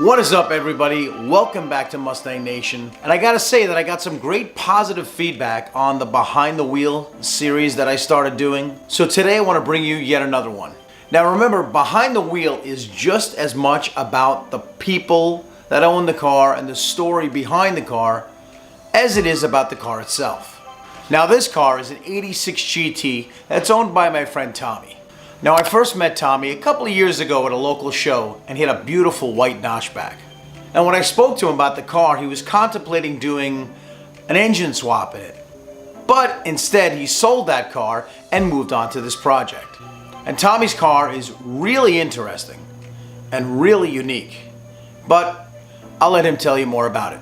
What is up, everybody? Welcome back to Mustang Nation. And I gotta say that I got some great positive feedback on the Behind the Wheel series that I started doing. So today I want to bring you yet another one. Now remember, Behind the Wheel is just as much about the people that own the car and the story behind the car as it is about the car itself. Now this car is an 86 GT that's owned by my friend Tommy. Now I first met Tommy a couple of years ago at a local show, and he had a beautiful white notchback. And when I spoke to him about the car, he was contemplating doing an engine swap in it. But instead he sold that car and moved on to this project. And Tommy's car is really interesting and really unique. But I'll let him tell you more about it.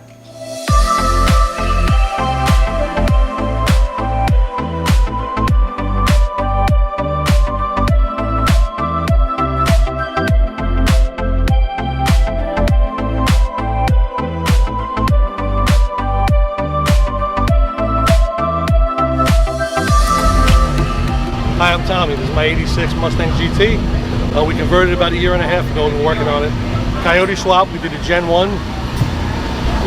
Hi, I'm Tommy. This is my 86 Mustang GT. We converted about a year and a half ago. We've been working on it. Coyote swap. We did a Gen 1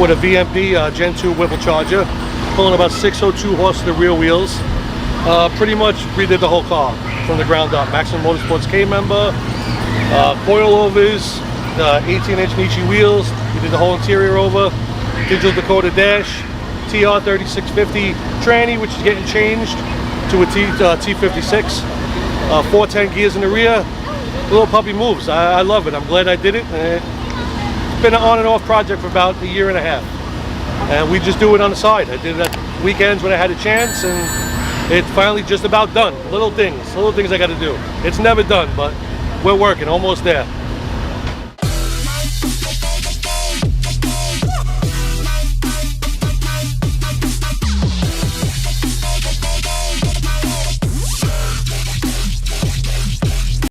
with a VMP Gen 2 Whipple Charger, pulling about 602 horse to the rear wheels. Pretty much redid the whole car from the ground up. Maximum Motorsports K member, coilovers, 18-inch Nichi wheels. We did the whole interior over. Digital Dakota dash, TR 3650 tranny, which is getting changed to a T56, 410 gears in the rear. Little puppy moves. I love it. I'm glad I did it. It's been an on and off project for about a year and a half, and we just do it on the side. I did it at weekends when I had a chance, and it's finally just about done. Little things I got to do. It's never done, but we're working, almost there.